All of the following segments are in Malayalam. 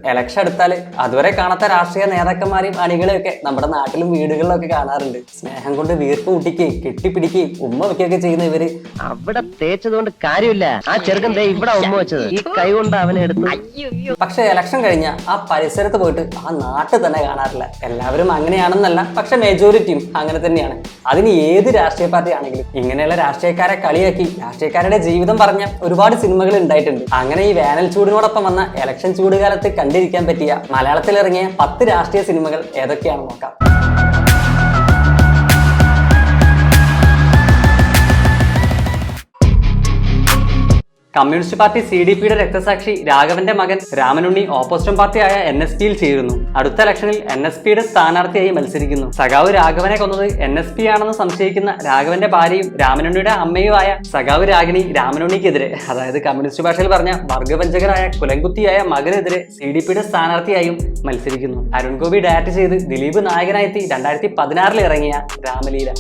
ഇലക്ഷൻ എടുത്താൽ അതുവരെ കാണാത്ത രാഷ്ട്രീയ നേതാക്കന്മാരെയും അണികളെയൊക്കെ നമ്മുടെ നാട്ടിലും വീടുകളിലൊക്കെ കാണാറുണ്ട്. സ്നേഹം കൊണ്ട് വീർപ്പ് കൂട്ടിക്കുകയും കെട്ടിപ്പിടിക്കുകയും ഉമ്മ വെക്കുകയൊക്കെ ചെയ്യുന്ന ഇവര് അവിടെ തേച്ചതുകൊണ്ട് കാര്യമില്ല. ആ ചെറുക്കൻ ഇവിടെ ഉമ്മ വെച്ചത് ഈ കൈ കൊണ്ട് അവനെ എടുത്തു. പക്ഷെ ഇലക്ഷൻ കഴിഞ്ഞ ആ പരിസരത്ത് പോയിട്ട് ആ നാട്ടിൽ തന്നെ കാണാറില്ല. എല്ലാവരും അങ്ങനെയാണെന്നല്ല, പക്ഷെ മെജോറിറ്റിയും അങ്ങനെ തന്നെയാണ്. അതിന് ഏത് രാഷ്ട്രീയ പാർട്ടി ആണെങ്കിലും ഇങ്ങനെയുള്ള രാഷ്ട്രീയക്കാരെ കളിയാക്കി രാഷ്ട്രീയക്കാരുടെ ജീവിതം പറഞ്ഞ ഒരുപാട് സിനിമകൾ ഉണ്ടായിട്ടുണ്ട്. അങ്ങനെ ഈ വേനൽ ചൂടിനോടൊപ്പം വന്ന ഇലക്ഷൻ ചൂടുകാലത്ത് കണ്ടിരിക്കാൻ പറ്റിയ മലയാളത്തിൽ ഇറങ്ങിയ 10 രാഷ്ട്രീയ സിനിമകൾ ഏതൊക്കെയാണെന്ന് നോക്കാം. കമ്മ്യൂണിസ്റ്റ് പാർട്ടി CDPയുടെ രക്തസാക്ഷി രാഘവന്റെ മകൻ രാമനുണ്ണി ഓപ്പോസിഷൻ പാർട്ടിയായ NSPയിൽ ചേരുന്നു. അടുത്ത ഇലക്ഷനിൽ NSPയുടെ സ്ഥാനാർത്ഥിയായി മത്സരിക്കുന്നു. സഖാവ് രാഘവനെ കൊന്നത് NSP ആണെന്ന് സംശയിക്കുന്ന രാഘവന്റെ ഭാര്യയും രാമനുണ്ണിയുടെ അമ്മയുമായ സഖാവ് രാഗിണി രാമനുണ്ണിക്കെതിരെ, അതായത് കമ്മ്യൂണിസ്റ്റ് ഭാഷയിൽ പറഞ്ഞ വർഗവഞ്ചകരായ കുലംകുത്തിയായ മകനെതിരെ CDPയുടെ സ്ഥാനാർത്ഥിയായും മത്സരിക്കുന്നു. അരുൺ ഗോപി ഡയറക്ട് ചെയ്ത് ദിലീപ് നായകനായെത്തി 2016 ഇറങ്ങിയ രാമലീല.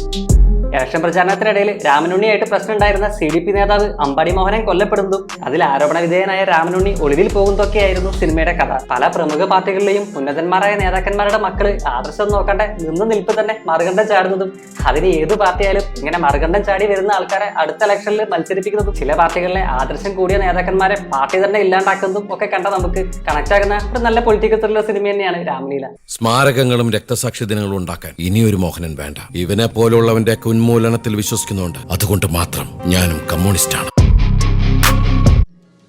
ഇലക്ഷൻ പ്രചാരണത്തിനിടയിൽ രാമനുണ്ണിയായിട്ട് പ്രശ്നം ഉണ്ടായിരുന്ന CDP നേതാവ് അമ്പാടി മോഹനൻ കൊല്ലപ്പെടുന്നതും അതിൽ ആരോപണ വിധേയനായ രാമനുണ്ണി ഒളിവിൽ പോകുന്നതൊക്കെയായിരുന്നു സിനിമയുടെ കഥ. പല പ്രമുഖ പാർട്ടികളിലെയും ഉന്നതന്മാരായ നേതാക്കന്മാരുടെ മക്കള് ആദർശം നോക്കണ്ട നിന്ന് നിൽപ്പ് തന്നെ മറുകണ്ഠം ചാടുന്നതും, അതിന് ഏത് പാർട്ടിയായാലും ഇങ്ങനെ മറുകണ്ഠം ചാടി വരുന്ന ആൾക്കാരെ അടുത്ത ഇലക്ഷനിൽ മത്സരിപ്പിക്കുന്നതും, ചില പാർട്ടികളിലെ ആദർശം കൂടിയ നേതാക്കന്മാരെ പാർട്ടി തന്നെ ഇല്ലാണ്ടാക്കുന്നതും ഒക്കെ കണ്ട നമുക്ക് കണക്ട് ആകുന്ന ഒരു നല്ല പൊളിറ്റിക്കൽ ത്രില്ലർ സിനിമ തന്നെയാണ് രാമലീല. സ്മാരകങ്ങളും രക്തസാക്ഷി ദിനങ്ങളും ഉണ്ടാക്കാൻ ഇനിയൊരു മോഹനൻ വേണ്ട. ഇവനെ പോലുള്ളവന്റെ ഉന്മൂലനത്തിൽ വിശ്വസിക്കുന്നുണ്ട്. അതുകൊണ്ട് മാത്രം ഞാനും കമ്മ്യൂണിസ്റ്റാണ്.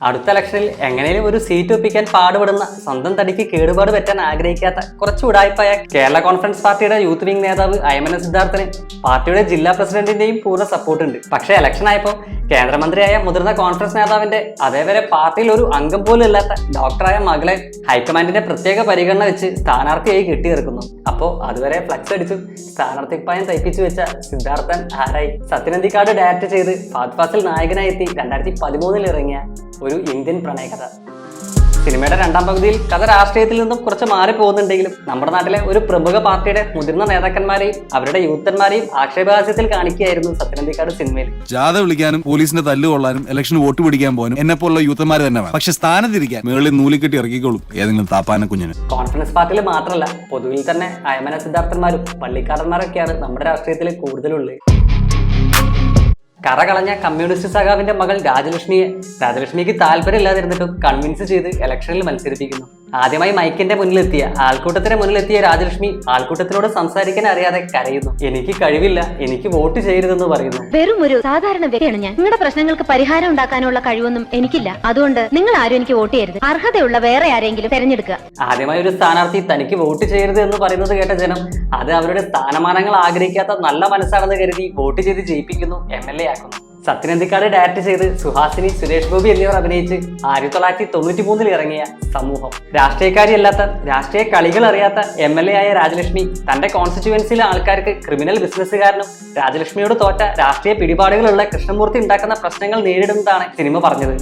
അടുത്ത ഇലക്ഷനിൽ എങ്ങനെയും ഒരു സീറ്റ് ഒപ്പിക്കാൻ പാടുപെടുന്ന, സ്വന്തം തടിക്ക് കേടുപാട് പറ്റാൻ ആഗ്രഹിക്കാത്ത കുറച്ച് ഉടായ്പായ കേരള കോൺഫറൻസ് പാർട്ടിയുടെ യൂത്ത് വിംഗ് നേതാവ് അയ്മന സിദ്ധാർത്ഥന് പാർട്ടിയുടെ ജില്ലാ പ്രസിഡന്റിന്റെയും പൂർണ്ണ സപ്പോർട്ടുണ്ട്. പക്ഷേ ഇലക്ഷൻ ആയപ്പോൾ കേന്ദ്രമന്ത്രിയായ മുതിർന്ന കോൺഫറൻസ് നേതാവിന്റെ അതേവരെ പാർട്ടിയിൽ ഒരു അംഗം പോലും ഇല്ലാത്ത ഡോക്ടറായ മകളെ ഹൈക്കമാൻഡിന്റെ പ്രത്യേക പരിഗണന വെച്ച് സ്ഥാനാർത്ഥിയായി കെട്ടിയിറക്കുന്നു. അപ്പോ അതുവരെ ഫ്ലക്സ് അടിച്ചു സ്ഥാനാർത്ഥിപ്പായം തയ്പ്പിച്ചു വെച്ച സിദ്ധാർത്ഥൻ ആരായി? സത്യനന്ദിക്കാട് ഡയറക്ട് ചെയ്ത് ഫഹദ് ഫാസിൽ നായകനായി എത്തി 2013 ഇറങ്ങിയ ഒരു ഇന്ത്യൻ പ്രണയകഥ. സിനിമയുടെ രണ്ടാം പകുതിയിൽ കഥ രാഷ്ട്രീയത്തിൽ നിന്നും കുറച്ച് മാറി പോകുന്നുണ്ടെങ്കിലും നമ്മുടെ നാട്ടിലെ ഒരു പ്രമുഖ പാർട്ടിയുടെ മുതിർന്ന നേതാക്കന്മാരെയും അവരുടെ യൂത്തന്മാരെയും ആക്ഷേപഹാസ്യത്തിൽ കാണിക്കുകയായിരുന്നു സത്യനന്ദിക്കാട് സിനിമയിൽ. ജാഥ വിളിക്കാനും പോലീസിന്റെ തല്ലുകൊള്ളാനും ഇലക്ഷൻ വോട്ട് പിടിക്കാൻ പോകാനും എന്നെ പോലുള്ള യൂത്തന്മാർ തന്നെ വേണം. പക്ഷെ സ്ഥാനത്തിരിക്കാൻ മേളിൽ നൂലിക്കെട്ടി ഇറക്കിക്കോളും ഏതെങ്കിലും താപ്പാന കുഞ്ഞിന്. കോൺഫറൻസ് പാർട്ടിയിൽ മാത്രമല്ല, പൊതുവിൽ തന്നെ അയ്മന സിദ്ധാർത്ഥന്മാരും പള്ളിക്കാരന്മാരൊക്കെയാണ് നമ്മുടെ രാഷ്ട്രീയത്തിൽ കൂടുതലുള്ളത്. കറകളഞ്ഞ കമ്മ്യൂണിസ്റ്റ് സഖാവിന്റെ മകൾ രാജലക്ഷ്മിക്ക് താല്പര്യമില്ലാതിരുന്നിട്ടും കൺവിൻസ് ചെയ്ത് ഇലക്ഷനിൽ മത്സരിപ്പിക്കുന്നു. ആദ്യമായി മൈക്കിന്റെ മുന്നിലെത്തിയ രാജലക്ഷ്മി ആൾക്കൂട്ടത്തിനോട് സംസാരിക്കാൻ അറിയാതെ കരയുന്നു. എനിക്ക് കഴിവില്ല, എനിക്ക് വോട്ട് ചെയ്യരുതെന്ന് പറയുന്നു. വെറും ഒരു സാധാരണ വ്യക്തിയാണ് ഞാൻ. നിങ്ങളുടെ പ്രശ്നങ്ങൾക്ക് പരിഹാരം ഉണ്ടാക്കാനുള്ള കഴിവൊന്നും എനിക്കില്ല. അതുകൊണ്ട് നിങ്ങൾ ആരും എനിക്ക് വോട്ട് ചെയ്യരുത്. അർഹതയുള്ള വേറെ ആരെങ്കിലും തെരഞ്ഞെടുക്കുക. ആദ്യമായി ഒരു സ്ഥാനാർത്ഥി തനിക്ക് വോട്ട് ചെയ്യരുത് എന്ന് പറയുന്നത് കേട്ട ജനം അത് അവരുടെ സ്ഥാനമാനങ്ങൾ ആഗ്രഹിക്കാത്ത നല്ല മനസ്സാണെന്ന് കരുതി വോട്ട് ചെയ്ത് ജയിപ്പിക്കുന്നു, MLA ആക്കുന്നു. സത്യനന്ദിക്കാട് ഡയറക്ട് ചെയ്ത് സുഹാസിനി, സുരേഷ് ഗോപി എന്നിവർ അഭിനയിച്ച് 1993 ഇറങ്ങിയ സമൂഹം. രാഷ്ട്രീയക്കാരിയല്ലാത്ത, രാഷ്ട്രീയ കളികൾ അറിയാത്ത MLA ആയ രാജലക്ഷ്മി തന്റെ കോൺസ്റ്റിറ്റ്യുവൻസിയിലെ ആൾക്കാർക്ക് ക്രിമിനൽ ബിസിനസ്സുകാരനും രാജലക്ഷ്മിയോട് തോറ്റ രാഷ്ട്രീയ പിടിപാടുകളുള്ള കൃഷ്ണമൂർത്തി ഉണ്ടാക്കുന്ന പ്രശ്നങ്ങൾ നേരിടുന്നതാണ് സിനിമ പറഞ്ഞത്.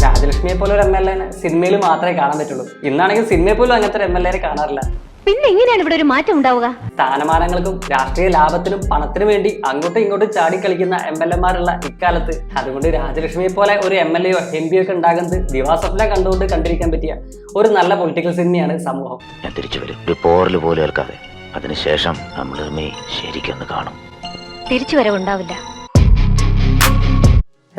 രാജലക്ഷ്മിയെ പോലെ ഒരു MLA സിനിമയിൽ മാത്രമേ കാണാൻ പറ്റുള്ളൂ. ഇന്നാണെങ്കിൽ സിനിമയെ പോലും അങ്ങനത്തെ ഒരു MLA കാണാറില്ല. പിന്നെ എങ്ങനെയാണ് ഇവിടെ ഒരു മാറ്റം ഉണ്ടാവുക? സ്ഥാനമാനങ്ങൾക്കും രാഷ്ട്രീയ ലാഭത്തിനും പണത്തിനും വേണ്ടി അങ്ങോട്ടും ഇങ്ങോട്ടും ചാടിക്കളിക്കുന്ന MLA-മാരുള്ള ഇക്കാലത്ത് അതുകൊണ്ട് രാജലക്ഷ്മിയെ പോലെ ഒരു MLA-യോ MP ഒക്കെ ഉണ്ടാകുന്നത് ദിവാസ്വപ്നം കണ്ടുകൊണ്ട് കണ്ടിരിക്കാൻ പറ്റിയ ഒരു നല്ല പൊളിറ്റിക്കൽ സിനിമയാണ് സമൂഹം. ഞാൻ തിരിച്ചു വരും, ഒരു പോറൽ പോലെ ഏൽക്കാതെ. അതിനുശേഷം നമ്മൾ ശരിക്കൊന്ന് കാണും. തിരിച്ചുവരവുണ്ടാവില്ല.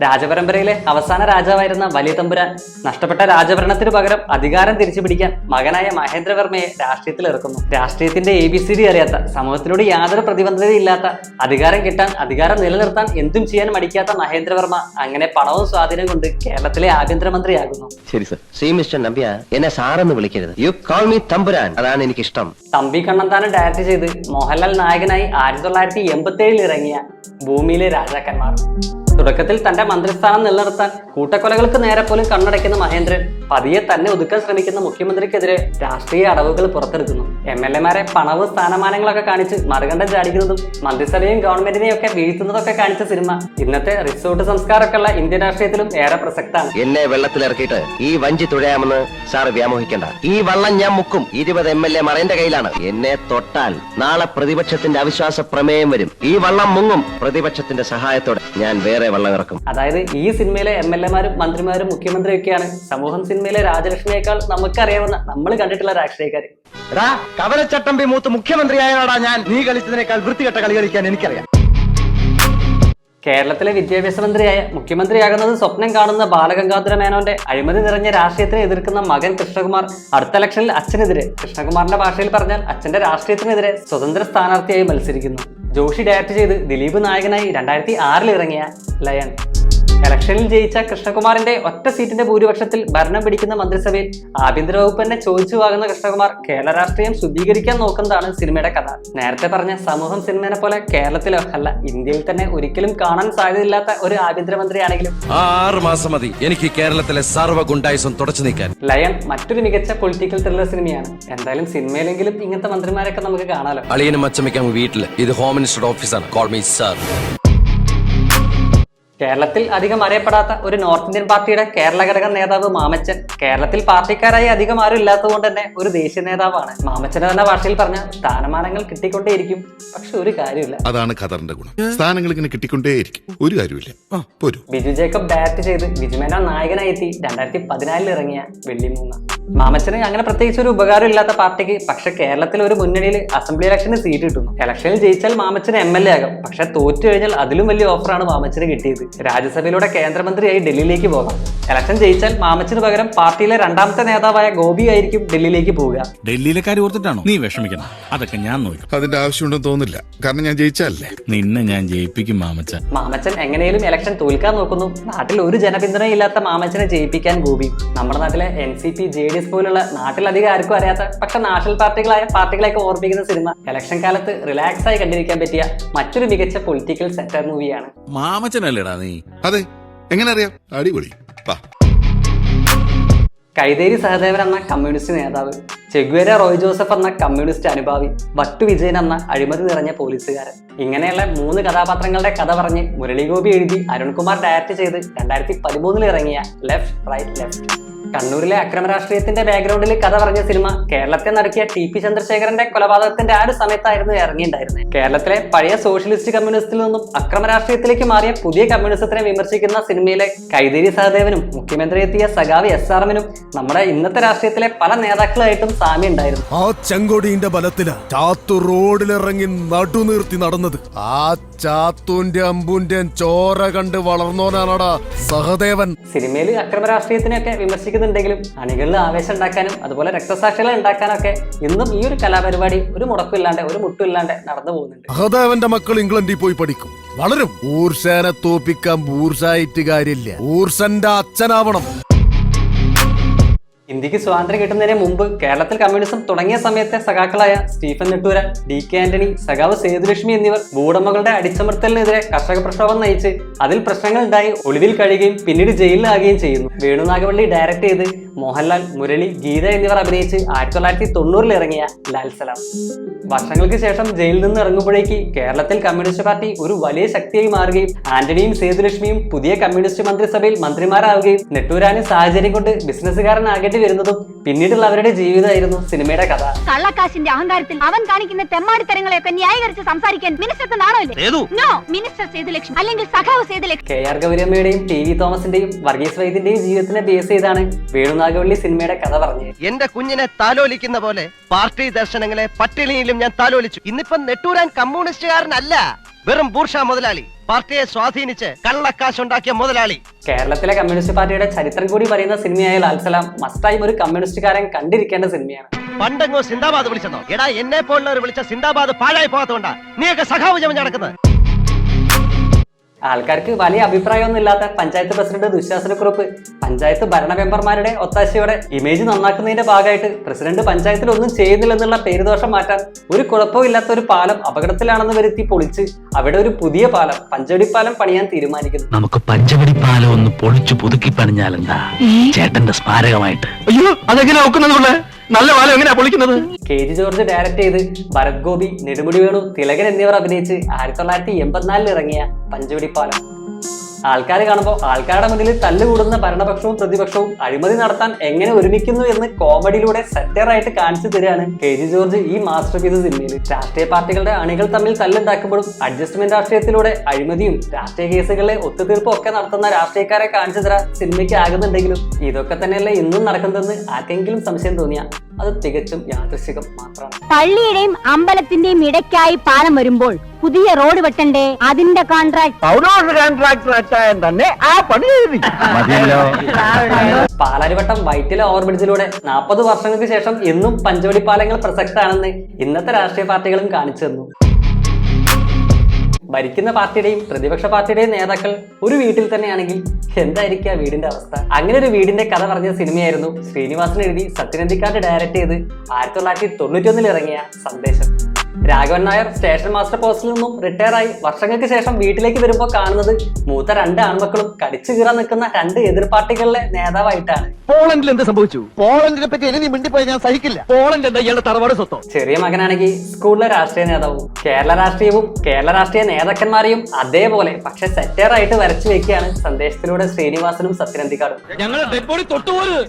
രാജപരമ്പരയിലെ അവസാന രാജാവായിരുന്ന വലിയ തമ്പുരാൻ നഷ്ടപ്പെട്ട രാജഭരണത്തിന് പകരം അധികാരം തിരിച്ചു പിടിക്കാൻ മകനായ മഹേന്ദ്രവർമ്മയെ രാഷ്ട്രീയത്തിൽ ഇറക്കുന്നു. രാഷ്ട്രീയത്തിന്റെ ABCD അറിയാത്ത, സമൂഹത്തിനോട് യാതൊരു പ്രതിബദ്ധതയില്ലാത്ത, അധികാരം കിട്ടാൻ, അധികാരം നിലനിർത്താൻ എന്തും ചെയ്യാൻ മടിക്കാത്ത മഹേന്ദ്രവർമ്മ അങ്ങനെ പണവും സ്വാധീനം കൊണ്ട് കേരളത്തിലെ ആഭ്യന്തരമന്ത്രിയാകുന്നു. ശരി സർ. സി മിസ്റ്റർ നമ്പ്യ, എന്നെ സാറെന്ന് വിളിക്കരുത്. യു കോൾ മീ തമ്പുരാൻ, അതാണ് എനിക്ക് ഇഷ്ടം. തമ്പി കണ്ണന്താനം ഡയറക്ട് ചെയ്ത് മോഹൻലാൽ നായകനായി 1977 ഇറങ്ങിയ ഭൂമിയിലെ രാജാക്കന്മാർ. തുടക്കത്തിൽ തന്റെ മന്ത്രിസ്ഥാനം നിലനിർത്താൻ കൂട്ടക്കൊലകൾക്ക് നേരെ പോലും കണ്ണടയ്ക്കുന്ന മഹേന്ദ്രൻ പതിയെ തന്നെ ഒതുക്കാൻ ശ്രമിക്കുന്ന മുഖ്യമന്ത്രിക്കെതിരെ രാഷ്ട്രീയ അടവുകൾ പുറത്തെടുക്കുന്നു. MLA-മാരെ പണവും സ്ഥാനമാനങ്ങളൊക്കെ കാണിച്ച് മറുകണ്ഠം ചാടിക്കുന്നതും മന്ത്രിസഭയും ഗവൺമെന്റിനെയും ഒക്കെ വീഴ്ത്തുന്നതൊക്കെ കാണിച്ച സിനിമ ഇന്നത്തെ റിസോർട്ട് സംസ്കാരമൊക്കെ ഉള്ള ഇന്ത്യൻ രാഷ്ട്രീയത്തിലും ഏറെ പ്രസക്താണ്. എന്നെ വെള്ളത്തിലിറക്കിയിട്ട് ഈ വഞ്ചി തുഴയാമെന്ന് സാർ വ്യാമോഹിക്കണ്ട. ഈ വള്ളം ഞാൻ മുക്കും. 20 MLA-മാർ എന്റെ കയ്യിലാണ്. എന്നെ തൊട്ടാൽ നാളെ പ്രതിപക്ഷത്തിന്റെ അവിശ്വാസ പ്രമേയം വരും. ഈ വള്ളം മുങ്ങും. പ്രതിപക്ഷത്തിന്റെ സഹായത്തോടെ ഞാൻ വേറെ വേറെ വള്ളം ഇറക്കും. അതായത് ഈ സിനിമയിലെ MLA-മാരും മന്ത്രിമാരും മുഖ്യമന്ത്രിയൊക്കെയാണ് സമൂഹം സിനിമയിലെ രാജലക്ഷ്മിയേക്കാൾ നമുക്കറിയാവുന്ന നമ്മൾ കണ്ടിട്ടുള്ള രാഷ്ട്രീയക്കാര്. കവലച്ചട്ടമ്പി മൂത്ത് മുഖ്യമന്ത്രിയായതാടാ ഞാൻ. നീ കളിച്ചതിനേക്കാൾ വൃത്തികെട്ട കളി കളിക്കാൻ എനിക്കറിയാം. കേരളത്തിലെ വിദ്യാഭ്യാസ മന്ത്രിയായ മുഖ്യമന്ത്രിയാകുന്നത് സ്വപ്നം കാണുന്ന ബാലഗംഗാധര മേനോന്റെ അഴിമതി നിറഞ്ഞ രാഷ്ട്രീയത്തിനെ എതിർക്കുന്ന മകൻ കൃഷ്ണകുമാർ അടുത്ത ഇലക്ഷനിൽ അച്ഛനെതിരെ, കൃഷ്ണകുമാറിന്റെ ഭാഷയിൽ പറഞ്ഞാൽ അച്ഛന്റെ രാഷ്ട്രീയത്തിനെതിരെ സ്വതന്ത്ര സ്ഥാനാർത്ഥിയായി മത്സരിക്കുന്നു. ജോഷി ഡയറക്ട് ചെയ്ത് ദിലീപ് നായകനായി 2006 ഇറങ്ങിയ ലയൺ. ഇലക്ഷനിൽ ജയിച്ച കൃഷ്ണകുമാറിന്റെ ഒറ്റ സീറ്റിന്റെ ഭൂരിപക്ഷത്തിൽ ഭരണം പിടിക്കുന്ന മന്ത്രിസഭയിൽ ആഭ്യന്തര വകുപ്പ് തന്നെ ചോദിച്ചു വാങ്ങുന്ന കൃഷ്ണകുമാർ കേരള രാഷ്ട്രീയം ശുദ്ധീകരിക്കാൻ നോക്കുന്നതാണ് സിനിമയുടെ കഥ. നേരത്തെ പറഞ്ഞ സമൂഹം സിനിമയെ പോലെ കേരളത്തിലോ അല്ല ഇന്ത്യയിൽ തന്നെ ഒരിക്കലും കാണാൻ സാധ്യതയില്ലാത്ത ഒരു ആഭ്യന്തരമന്ത്രിയാണെങ്കിലും 6 മാസം മതി എനിക്ക് കേരളത്തിലെ സർവ്വ ഗുണ്ടായിസം തുടച്ചു നീക്കാൻ. ലയൺ മറ്റൊരു മികച്ച പൊളിറ്റിക്കൽ ത്രില്ലർ സിനിമയാണ്. എന്തായാലും സിനിമയിലെങ്കിലും ഇങ്ങനത്തെ മന്ത്രിമാരൊക്കെ നമുക്ക് കാണാലോ. അളിയനും അച്ചമ്മയ്ക്കും വീട്ടില്. ഇത് ഹോം മിനിസ്റ്റർ ഓഫീസാണ്. Call me sir. കേരളത്തിൽ അധികം അറിയപ്പെടാത്ത ഒരു നോർത്ത് ഇന്ത്യൻ പാർട്ടിയുടെ കേരള ഘടക നേതാവ് മാമച്ചൻ. കേരളത്തിൽ പാർട്ടിക്കാരായി അധികം ആരും ഇല്ലാത്തതുകൊണ്ട് തന്നെ ഒരു ദേശീയ നേതാവാണ്. മാമച്ചൻ എന്ന ഭാഷയിൽ പറഞ്ഞ സ്ഥാനമാനങ്ങൾ കിട്ടിക്കൊണ്ടേയിരിക്കും, പക്ഷെ ഒരു കാര്യമില്ല. അതാണ് ഖദറിന്റെ ഗുണം. സ്ഥാനങ്ങൾ ഇങ്ങനെ കിട്ടിക്കൊണ്ടേയിരിക്കും, ഒരു കാര്യമില്ല. ബിജു ജേക്കബ് ഡയറക്ട് ചെയ്ത് ബിജു മേനോൻ നായകനായി എത്തി 2014 ഇറങ്ങിയ വെള്ളിമൂങ്ങ. മാമച്ചന് അങ്ങനെ പ്രത്യേകിച്ച് ഒരു ഉപകാരം ഇല്ലാത്ത പാർട്ടിക്ക് പക്ഷെ കേരളത്തിൽ ഒരു മുന്നണിയിൽ അസംബ്ലി ഇലക്ഷന് സീറ്റ് കിട്ടുന്നു. ഇലക്ഷനിൽ ജയിച്ചാൽ മാമച്ചന് MLA ആകും. പക്ഷെ തോറ്റു കഴിഞ്ഞാൽ അതിലും വലിയ ഓഫറാണ് മാമച്ചന് കിട്ടിയത്. രാജ്യസഭയിലൂടെ കേന്ദ്രമന്ത്രിയായി ഡൽഹിയിലേക്ക് പോകാം. ഇലക്ഷൻ ജയിച്ചാൽ മാമച്ചന് പകരം പാർട്ടിയിലെ 2ാമത്തെ നേതാവായ ഗോപി ആയിരിക്കും ഡൽഹിയിലേക്ക് പോവുക. ഡൽഹിയിലെ കാര്യം ഓർത്തിട്ടാണോ നീ വിഷമിക്കണം? അതൊക്കെ ഞാൻ നോക്കും. അതിന്റെ ആവശ്യമുണ്ടെന്ന് തോന്നില്ല, കാരണം ഞാൻ ജയിച്ചല്ലേ. നിന്നെ ഞാൻ ജയിപ്പിക്കും മാമച്ചൻ. മാമച്ചൻ എങ്ങനെയും ഇലക്ഷൻ തോൽക്കാൻ നോക്കുന്നു. നാട്ടിൽ ഒരു ജനപിന്തുണയില്ലാത്ത മാമച്ചനെ ജയിപ്പിക്കാൻ ഗോപി. നമ്മുടെ നാട്ടിലെ NCP JDS പോലുള്ള നാട്ടിലധികം ആർക്കും അറിയാത്ത പക്ഷെ നാഷണൽ പാർട്ടികളെയൊക്കെ ഓർമ്മിക്കുന്ന സിനിമ ഇലക്ഷൻ കാലത്ത് റിലാക്സ് ആയി കണ്ടിരിക്കാൻ പറ്റിയ മറ്റൊരു മികച്ച പൊളിറ്റിക്കൽ സെറ്റർ മൂവിയാണ്. മാമച്ചനല്ലേടാ നീ? അതെ, എങ്ങനെ അറിയാം? അടിപൊളി. കൈതേരി സഹദേവൻ എന്ന കമ്മ്യൂണിസ്റ്റ് നേതാവ്, ചെഗ്വേര റോയ് ജോസഫ് എന്ന കമ്മ്യൂണിസ്റ്റ് അനുഭാവി, വട്ടു വിജയൻ എന്ന അഴിമതി നിറഞ്ഞ പോലീസുകാരൻ. ഇങ്ങനെയുള്ള 3 കഥാപാത്രങ്ങളുടെ കഥ പറഞ്ഞ് മുരളീഗോപി എഴുതി അരുൺകുമാർ ഡയറക്ട് ചെയ്ത് 2013 ഇറങ്ങിയ ലെഫ്റ്റ് റൈറ്റ് ലെഫ്റ്റ്. കണ്ണൂരിലെ അക്രമ രാഷ്ട്രീയത്തിന്റെ ബാക്ക്ഗ്രൗണ്ടിൽ കഥ പറഞ്ഞ സിനിമ കേരളത്തെ നടുക്കിയ TP ചന്ദ്രശേഖരന്റെ കൊലപാതകത്തിന്റെ ആ ഒരു സമയത്തായിരുന്നു ഇറങ്ങിയിട്ടുണ്ടായിരുന്നത്. കേരളത്തിലെ പഴയ സോഷ്യലിസ്റ്റ് കമ്മ്യൂണിസ്റ്റിൽ നിന്നും അക്രമ രാഷ്ട്രീയത്തിലേക്ക് മാറിയ പുതിയ കമ്മ്യൂണിസത്തിനെ വിമർശിക്കുന്ന സിനിമയിലെ കൈതേരി സഹദേവനും മുഖ്യമന്ത്രി എത്തിയ സഖാവ് SRMനും നമ്മുടെ ഇന്നത്തെ രാഷ്ട്രീയത്തിലെ പല നേതാക്കളായിട്ടും സാമ്യം ഉണ്ടായിരുന്നു. ആ ചെങ്കൊടിന്റെ ബലത്തില് ചാത്തു റോഡിലിറങ്ങി നടുനിർത്തി നടന്നത്. ആ ചാത്തുന്റെ അമ്പുന്റെ ചോര കണ്ട് വളർന്നോനാണടാ സഹദേവൻ. സിനിമയിൽ അക്രമ രാഷ്ട്രീയത്തിനെയൊക്കെ വിമർശിക്കുന്നുണ്ടെങ്കിലും അണികളിൽ ആവേശം ഉണ്ടാക്കാനും അതുപോലെ രക്തസാക്ഷികളെ ഉണ്ടാക്കാനൊക്കെ ഇന്നും ഈ ഒരു കലാപരിപാടി ഒരു മുടക്കില്ലാണ്ട് ഒരു മുട്ടുമില്ലാണ്ട് നടന്നു പോകുന്നുണ്ട്. സഹദേവന്റെ മക്കൾ ഇംഗ്ലണ്ടിൽ പോയി പഠിക്കും, വളരും. ഊർഷനെ തോപ്പിക്കാൻ ബൂർഷായിട്ട് കാര്യമില്ല, ഊർഷന്റെ അച്ഛനാവണം. ഇന്ത്യക്ക് സ്വാതന്ത്ര്യം കിട്ടുന്നതിന് മുമ്പ് കേരളത്തിൽ കമ്മ്യൂണിസം തുടങ്ങിയ സമയത്തെ സഖാക്കളായ സ്റ്റീഫൻ നെട്ടൂരാൻ, DK ആന്റണി, സഖാവ് സേതുലക്ഷ്മി എന്നിവർ ഭൂവുടമകളുടെ അടിച്ചമർത്തലിനെതിരെ കർഷക പ്രക്ഷോഭം നയിച്ച് അതിൽ പ്രശ്നങ്ങൾ ഉണ്ടായി ഒളിവിൽ കഴിയുകയും പിന്നീട് ജയിലിലാകുകയും ചെയ്യുന്നു. വേണു നാഗവള്ളി ഡയറക്ട് ചെയ്ത് മോഹൻലാൽ, മുരളി, ഗീത എന്നിവർ അഭിനയിച്ച് 1990 ഇറങ്ങിയ ലാൽ സലാം. വർഷങ്ങൾക്ക് ശേഷം ജയിലിൽ നിന്ന് ഇറങ്ങുമ്പോഴേക്ക് കേരളത്തിൽ കമ്മ്യൂണിസ്റ്റ് പാർട്ടി ഒരു വലിയ ശക്തിയായി മാറുകയും ആന്റണിയും സേതുലക്ഷ്മിയും പുതിയ കമ്മ്യൂണിസ്റ്റ് മന്ത്രിസഭയിൽ മന്ത്രിമാരാവുകയും നെട്ടൂരാനും സാഹചര്യം കൊണ്ട് ബിസിനസ്സുകാരനാകേണ്ടി വരുന്നതും പിന്നീടുള്ള അവരുടെ ജീവിതമായിരുന്നു സിനിമയുടെ കഥ. കള്ളക്കാശിന്റെ അഹങ്കാരത്തിൽ അവൻ കാണിക്കുന്ന തെമ്മാടിത്തരങ്ങളെയൊക്കെ ന്യായീകരിച്ച് സംസാരിക്കാൻ മിനിസ്റ്റർക്ക് നാണമില്ലേ? നോ, മിനിസ്റ്റർ സേതുലക്ഷ്മി അല്ലെങ്കിൽ സഖാവ് സേതുലക്ഷ്മി. KR ഗൗരിയമ്മയുടെയും TV തോമസിന്റെയും വർഗീസ് വൈദ്യന്റെയും ജീവിതത്തിനെ ബേസ് ചെയ്താണ് വേണു നാഗവള്ളി സിനിമയുടെ കഥ പറഞ്ഞത്. എന്റെ കുഞ്ഞിനെ താലോലിക്കുന്ന പോലെ പാർട്ടി ദർശനങ്ങളെ പട്ടിണിയിലും ഞാൻ താലോലിച്ചു. ഇന്നിപ്പം നെട്ടൂരാൻ കമ്മ്യൂണിസ്റ്റുകാരനല്ല, വെറും ബൂർഷ മുതലാളി, പാർട്ടിയെ സ്വാധീനിച്ച് കള്ളക്കാശുണ്ടാക്കിയ മുതലാളി. കേരളത്തിലെ കമ്മ്യൂണിസ്റ്റ് പാർട്ടിയുടെ ചരിത്രം കൂടി പറയുന്ന സിനിമയായ ലാൽ സലാം മസ്റ്റായും ഒരു കമ്മ്യൂണിസ്റ്റുകാരൻ കണ്ടിരിക്കേണ്ട സിനിമയാണ്. പണ്ടെങ്ങോ സിന്ദാബാദ് വിളിച്ചെന്നോ? എടാ, എന്നെ പോലുള്ളവർ വിളിച്ച സിന്ദാബാദ് പാഴായി പോകാത്തോണ്ടാ നീയൊക്കെ സഖാവ് ചമഞ്ഞ് നടക്കുന്നത്. ആൾക്കാർക്ക് വലിയ അഭിപ്രായമൊന്നും ഇല്ലാത്ത പഞ്ചായത്ത് പ്രസിഡന്റ് ദുശാസനക്കുറിപ്പ് പഞ്ചായത്ത് ഭരണ മെമ്പർമാരുടെ ഒത്താശയോടെ ഇമേജ് നന്നാക്കുന്നതിന്റെ ഭാഗമായിട്ട് പ്രസിഡന്റ് പഞ്ചായത്തിൽ ഒന്നും ചെയ്യുന്നില്ലെന്നുള്ള പേരുദോഷം മാറ്റാൻ ഒരു കുഴപ്പവും ഇല്ലാത്ത ഒരു പാലം അപകടത്തിലാണെന്ന് വരുത്തി പൊളിച്ച് അവിടെ ഒരു പുതിയ പാലം, പഞ്ചവടിപ്പാലം പണിയാൻ തീരുമാനിക്കുന്നു. നമുക്ക് പഞ്ചവടിപ്പാലം ഒന്ന് പൊളിച്ചു പുതുക്കി പണിഞ്ഞാലെന്താ? ചേട്ടന്റെ സ്മാരകമായിട്ട്. അയ്യോ, അതെങ്ങനെ നോക്കുന്നത്? നല്ല പാലം എങ്ങനെയാ പൊളിക്കുന്നത്? KG ജോർജ് ഡയറക്ട് ചെയ്ത് ഭരത് ഗോപി, നെടുമുടി വേണു, തിലകൻ എന്നിവർ അഭിനയിച്ച് 1984 ഇറങ്ങിയ പഞ്ചവടിപ്പാലം. ആൾക്കാർ കാണുമ്പോൾ ആൾക്കാരുടെ മുന്നിൽ തല്ലുകൂടുന്ന ഭരണപക്ഷവും പ്രതിപക്ഷവും അഴിമതി നടത്താൻ എങ്ങനെ ഒരുമിക്കുന്നു എന്ന് കോമഡിയിലൂടെ സെറ്ററായിട്ട് കാണിച്ചു തരികയാണ് KG ജോർജ് ഈ മാസ്റ്റർ പീസ് സിനിമയിൽ. രാഷ്ട്രീയ പാർട്ടികളുടെ അണികൾ തമ്മിൽ തല്ലുണ്ടാക്കുമ്പോഴും അഡ്ജസ്റ്റ്മെന്റ് രാഷ്ട്രീയത്തിലൂടെ അഴിമതിയും രാഷ്ട്രീയ കേസുകളിലെ ഒത്തുതീർപ്പും ഒക്കെ നടത്തുന്ന രാഷ്ട്രീയക്കാരെ കാണിച്ചു തരാൻ സിനിമയ്ക്ക് ആകുന്നുണ്ടെങ്കിലും ഇതൊക്കെ തന്നെയല്ലേ ഇന്നും നടക്കുന്നതെന്ന് ആർക്കെങ്കിലും സംശയം തോന്നിയാൽ അത് തികച്ചും യാദൃശ്ചികം മാത്രമാണ്. പള്ളിയുടെയും അമ്പലത്തിന്റെയും ഇടയ്ക്കായി പാലം വരുമ്പോൾ പുതിയ റോഡ് വെട്ടണ്ടേ? അതിന്റെ കോൺട്രാക്ട് തന്നെ ആ പണി പാലാരിവട്ടം വൈറ്റില ഓവർബ്രിഡ്ജിലൂടെ 40 വർഷങ്ങൾക്ക് ശേഷം ഇന്നും പഞ്ചവടി പാലങ്ങൾ പ്രസക്തമാണെന്ന് ഇന്നത്തെ രാഷ്ട്രീയ പാർട്ടികളും കാണിച്ചു തന്നു. ഭരിക്കുന്ന പാർട്ടിയുടെയും പ്രതിപക്ഷ പാർട്ടിയുടെയും നേതാക്കൾ ഒരു വീട്ടിൽ തന്നെയാണെങ്കിൽ എന്തായിരിക്കും ആ വീടിന്റെ അവസ്ഥ? അങ്ങനെ ഒരു വീടിന്റെ കഥ പറഞ്ഞ സിനിമയായിരുന്നു ശ്രീനിവാസൻ എഴുതി സത്യനന്ദിക്കാട് ഡയറക്ട് ചെയ്ത് 1991 ഇറങ്ങിയ സന്ദേശം. രാഘവൻ നായർ സ്റ്റേഷൻ മാസ്റ്റർ പോസ്റ്റിൽ നിന്നും റിട്ടയർ ആയി വർഷങ്ങൾക്ക് ശേഷം വീട്ടിലേക്ക് വരുമ്പോൾ കാണുന്നത് മൂത്ത 2 ആൺമക്കളും കടിച്ചു കീറാൻ നിൽക്കുന്ന 2 എതിർ പാർട്ടികളിലെ നേതാവായിട്ടാണ്. പോളണ്ടിൽ എന്ത് സംഭവിച്ചു? പോളണ്ടിനെ പറ്റി ഇനി മിണ്ടിപ്പോയി ഞാൻ സഹിക്കില്ല. പോളണ്ട് എന്താ ഇയാളുടെ തറവാട് സ്വത്തോ? ചെറിയ മകനാണെങ്കിൽ സ്കൂളിലെ രാഷ്ട്രീയ നേതാവും കേരള രാഷ്ട്രീയവും കേരള രാഷ്ട്രീയ നേതാക്കന്മാരെയും അതേപോലെ പക്ഷെ സെറ്ററായിട്ട് വരച്ചു വെക്കുകയാണ് സന്ദേശത്തിലൂടെ ശ്രീനിവാസനും സത്യനന്ദിക്കാടും. ഞങ്ങളുടെ ഡെഡ് ബോഡി തൊട്ടുപോലും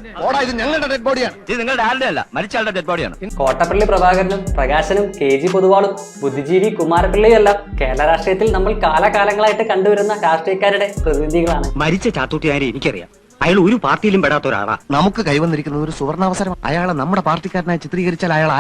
ഇത് ഞങ്ങളുടെ ഡെഡ് ബോഡിയാണ്. ഇത് നിങ്ങളുടെ ആരുടെ അല്ല, മരിച്ചയാളുടെ ഡെഡ് ബോഡിയാണ്. കോട്ടപ്പള്ളി പ്രഭാകരനും പ്രകാശനും KG പൊതുവാളും ബുദ്ധിജീവി കുമാരപിള്ളയും എല്ലാം കേരള രാഷ്ട്രീയത്തിൽ നമ്മൾ കാലകാലങ്ങളായിട്ട് കണ്ടുവരുന്ന രാഷ്ട്രീയക്കാരുടെ പ്രതിനിധികളാണ്. മരിച്ച ചാത്തൂട്ടിയാരെ എനിക്കറിയാം. അയാൾ ഒരു പാർട്ടിയിലും പെടാത്ത ഒരാളാ. നമുക്ക് കൈവന്നിരിക്കുന്നത് ഒരു സുവർണാവസരം. അയാളെ നമ്മുടെ പാർട്ടിക്കാരനായി ചിത്രീകരിച്ചാൽ അയാൾ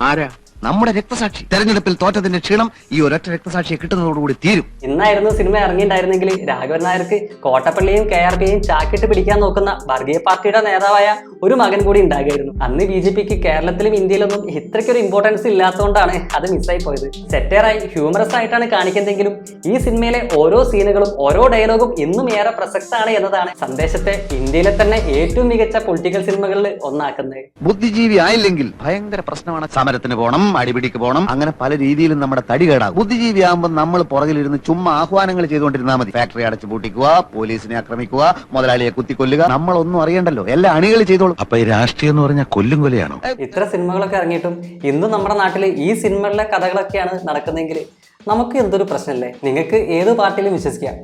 ആരാ? നമ്മുടെ രക്തസാക്ഷി. തെരഞ്ഞെടുപ്പിൽ തോറ്റതിന്റെ ക്ഷീണം ഈ ഒരൊറ്റ രക്തസാക്ഷിയെ കിട്ടുന്നതോടുകൂടി തീരും. ഇന്നായിരുന്നു സിനിമ ഇറങ്ങിയിട്ടുണ്ടായിരുന്നെങ്കിൽ രാഘവൻ നായർക്ക് കോട്ടപ്പള്ളിയും KRPയും ചാക്കിട്ട് പിടിക്കാൻ നോക്കുന്ന വർഗീയ പാർട്ടിയുടെ നേതാവായ ഒരു മകൻ കൂടി ഉണ്ടാകുമായിരുന്നു. അന്ന് BJPക്ക് കേരളത്തിലും ഇന്ത്യയിലൊന്നും ഇത്രയ്ക്കൊരു ഇമ്പോർട്ടൻസ് ഇല്ലാത്തതുകൊണ്ടാണ് അത് മിസ്സായി പോയത്. സെറ്ററായി ഹ്യൂമറസ് ആയിട്ടാണ് കാണിക്കുന്നതെങ്കിലും ഈ സിനിമയിലെ ഓരോ സീനുകളും ഓരോ ഡയലോഗും ഇന്നും ഏറെ പ്രസക്തമാണ് എന്നതാണ് സന്ദേശത്തെ ഇന്ത്യയിലെ തന്നെ ഏറ്റവും മികച്ച പൊളിറ്റിക്കൽ സിനിമകളിൽ ഒന്നാക്കുന്നത്. ബുദ്ധിജീവി ആയില്ലെങ്കിൽ ഭയങ്കര പ്രശ്നമാണ്. സമരത്തിന് പോകണം, അടിപിടിക്ക് പോകണം, അങ്ങനെ പല രീതിയിലും നമ്മുടെ തടി കേടാകും. ബുദ്ധിജീവി ആകുമ്പോൾ നമ്മൾ പുറകിലിരുന്ന് ചുമ്മാ ആഹ്വാനങ്ങൾ ചെയ്തുകൊണ്ടിരുന്നാൽ മതി. ഫാക്ടറി അടച്ചു പൂട്ടിക്കുക, പോലീസിനെ ആക്രമിക്കുക, മുതലാളിയെ കുത്തിക്കൊല്ലുക, നമ്മളൊന്നും അറിയണ്ടല്ലോ, എല്ലാ അണികൾ ചെയ്തോളും. അപ്പൊ ഈ രാഷ്ട്രീയം എന്ന് പറഞ്ഞാൽ കൊല്ലും കൊലയാണോ? ഇത്ര സിനിമകളൊക്കെ ഇറങ്ങിയിട്ടും ഇന്നും നമ്മുടെ നാട്ടിൽ ഈ സിനിമകളിലെ കഥകളൊക്കെയാണ് നടക്കുന്നതെങ്കിൽ നമുക്ക് എന്തൊരു പ്രശ്നമല്ലേ? നിങ്ങൾക്ക് ഏത് പാർട്ടിയിലും വിശ്വസിക്കാം.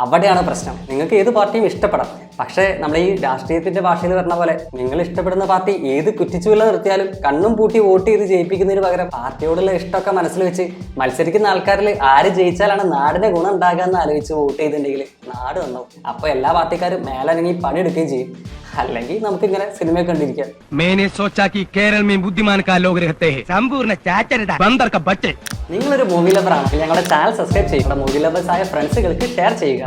അവിടെയാണ് പ്രശ്നം. നിങ്ങൾക്ക് ഏത് പാർട്ടിയും ഇഷ്ടപ്പെടാം. പക്ഷേ നമ്മൾ ഈ രാഷ്ട്രീയത്തിന്റെ ഭാഷയിൽ പറഞ്ഞ പോലെ നിങ്ങൾ ഇഷ്ടപ്പെടുന്ന പാർട്ടി ഏത് കുറ്റിച്ചുവില്ല നിർത്തിയാലും കണ്ണും പൂട്ടി വോട്ട് ചെയ്ത് ജയിപ്പിക്കുന്നതിന് പകരം പാർട്ടിയോടുള്ള ഇഷ്ടമൊക്കെ മനസ്സിൽ വെച്ച് മത്സരിക്കുന്ന ആൾക്കാരിൽ ആര് ജയിച്ചാലാണ് നാടിന്റെ ഗുണം ഉണ്ടാകുക എന്ന് ആലോചിച്ച് വോട്ട് ചെയ്തിട്ടുണ്ടെങ്കിൽ നാട് നന്നാവും. അപ്പോൾ എല്ലാ പാർട്ടിക്കാരും മേലനങ്ങി പണിയെടുക്കുകയും ചെയ്യും. അല്ലെങ്കിൽ നമുക്ക് ഇങ്ങനെ സിനിമയൊക്കെ കണ്ടിരിക്കാം. നിങ്ങളൊരു മൂവി ലവർ ആണെങ്കിൽ ഞങ്ങളുടെ ചാനൽ സബ്സ്ക്രൈബ് ചെയ്യുക. മൂവി ലവേഴ്സ് ആയ ഫ്രണ്ട്സുകൾക്ക് ഷെയർ ചെയ്യുക.